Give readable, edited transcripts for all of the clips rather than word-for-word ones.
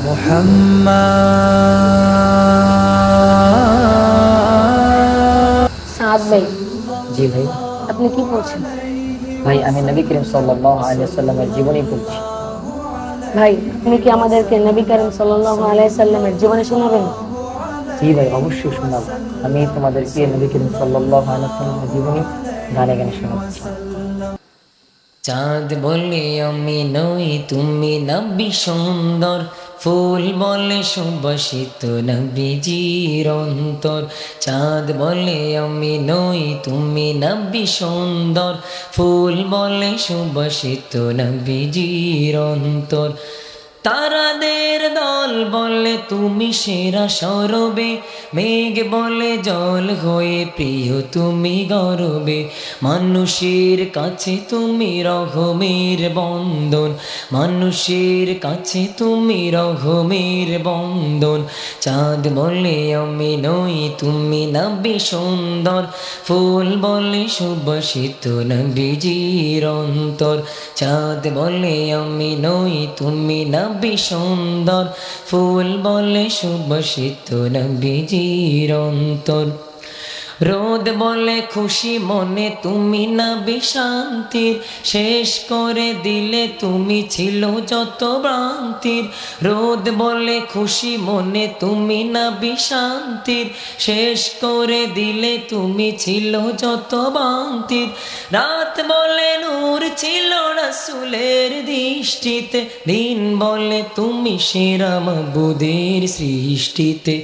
মুহাম্মদ। সাদ ভাই, জি ভাই। আপনি কি বলছেন? ভাই আমি নবী করিম সাল্লাল্লাহু আলাইহি ওয়াসাল্লামের জীবনী পড়ছি। ভাই, আপনি কি আমাদেরকে নবী করিম সাল্লাল্লাহু আলাইহি সাল্লামের জীবনী শোনাবেন? জি ভাই, অবশ্যই শোনাবো। আমি তোমাদেরকে নবী করিম সাল্লাল্লাহু আলাইহি ওয়াসাল্লামের জীবনী গানে গানে শোনাচ্ছি। চাঁদ বলে আমি নই, তুমি নবী সুন্দর, ফুল বলে সুবাসিত নবীজির অন্তর। চাঁদ বলে আমি নই, তুমি নবী সুন্দর, ফুল বলে সুবাসিত নবীজির অন্তর। তারাদের দল বলে তুমি সেরা সরবে, মেঘ বলে জল হয়ে প্রিয় তুমি গরবে। মানুষের কাছে তুমি রহমের বন্ধন, মানুষের কাছে তুমি রহমের বন্ধন। চাঁদ বলে আমি নই, তুমি নবী সুন্দর, ফুল বলে সুবাসিত নবীজির অন্তর। চাঁদ বলে আমি নই, তুমি নবী সুন্দর, ফুল বলে সুবাসিত নবীজির অন্তর। রোদ বলে খুশি মনে, তুমি নবী শান্তির, শেষ করে দিলে তুমি ছিল যত ভ্রান্তির। রোদ বলে খুশি মনে, তুমি নবী শান্তির, শেষ করে দিলে তুমি ছিল যত ভ্রান্তির। রাত বলে নূর ছিল রাসূলের দৃষ্টিতে, দিন বলে তুমি সেরা মাবুদের সৃষ্টিতে।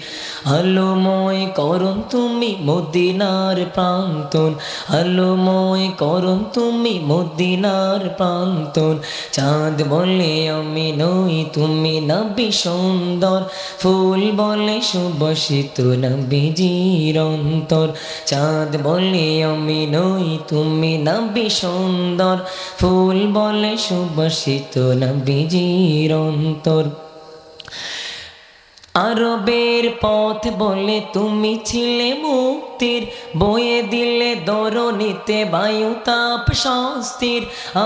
আলোময় করুন তুমি মদিনার প্রান্তন, আলোময় করুন তুমি মদিনার প্রান্তন। চাঁদ বলে আমি নই, তুমি নবী সুন্দর, ফুল বলে সুবাসিত নবীজির অন্তর। চাঁদ বলে আমি নই, তুমি নবী সুন্দর, ফুল বলে সুবাসিত নবীজির অন্তর। আরবের পথ বলে তুমি ছিলে মুক্তির, বয়ে দিলে দরণীতে বায়ু তাপ স্বস্তির।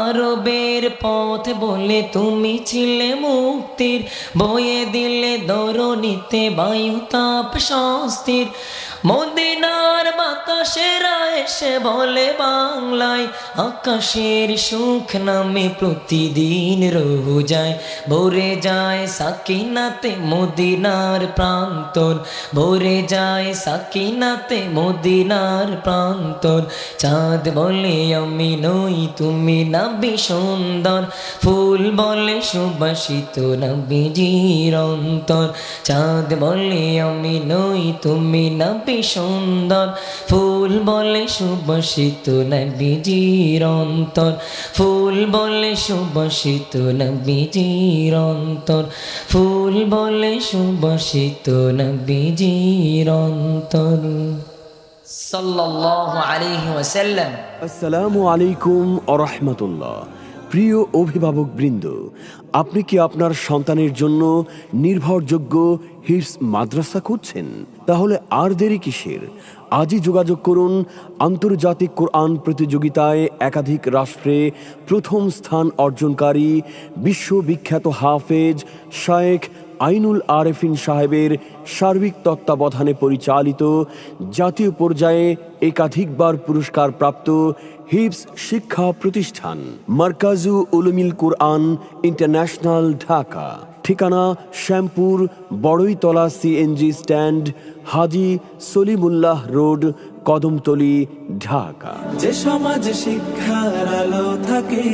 আরবের পথ বলে তুমি ছিলে মুক্তির, বয়ে দিলে দরণীতে বায়ু তাপ স্বস্তির। মদিনার বাতাসেরা এসে বলে বাংলায়, আকাশের সুখ নামে প্রতিদিন রোজায় ভরে যায় সাকিনাতে মদিনার প্রান্তর, ভরে যায় সাকিনাতে মদিনার প্রান্তর। চাঁদ বলে আমি নই, তুমি নবী সুন্দর, ফুল বলে সুবাসিত নবীজির অন্তর। চাঁদ বলে আমি নই, তুমি নবী সুন্দর, ফুল বলে সুবাসিত নবীজির অন্তর, ফুল বলে সুবাসিত নবীজির অন্তর, ফুল বলে সুবাসিত নবীজির অন্তর। সাল্লাল্লাহু আলাইহি ওয়াসাল্লাম। আসসালামু আলাইকুম ওয়া রাহমাতুল্লাহ। প্রিয় অভিভাবক বৃন্দ, আপনি কি আপনার সন্তানের জন্য নির্ভরযোগ্য হিফজ মাদ্রাসা খুঁজছেন? তাহলে আর দেরি কিসের? আজই যোগাযোগ করুন। আন্তর্জাতিক কোরআন প্রতিযোগিতায় একাধিক রাষ্ট্রে প্রথম স্থান অর্জনকারী বিশ্ববিখ্যাত হাফেজ শায়েখ আইনুল আরেফিন সাহেবের সার্বিক তত্ত্বাবধানে পরিচালিত, জাতীয় পর্যায়ে একাধিকবার পুরস্কারপ্রাপ্ত হিফজ শিক্ষা প্রতিষ্ঠান মারকাজু উলুমিল কুরআন ইন্টারন্যাশনাল, ঢাকা। ঠিকানা শ্যামপুর বড়ইতলা সিএনজি স্ট্যান্ড, হাজী সলিমুল্লাহ রোড, কদমতলী, ঢাকা। যে সমাজে শিক্ষার আলো থাকে,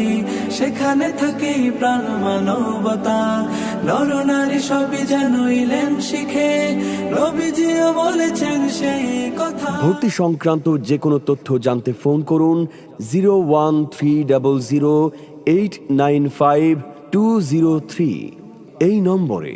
সেখানে থাকে প্রাণ মানবতা। নর নারী সবই যেন ইলম শিখে, নবীজিও বলেছেন সেই কথা। ভর্তি সংক্রান্ত যে কোনো তথ্য জানতে ফোন করুন 01300895203 এই নম্বরে।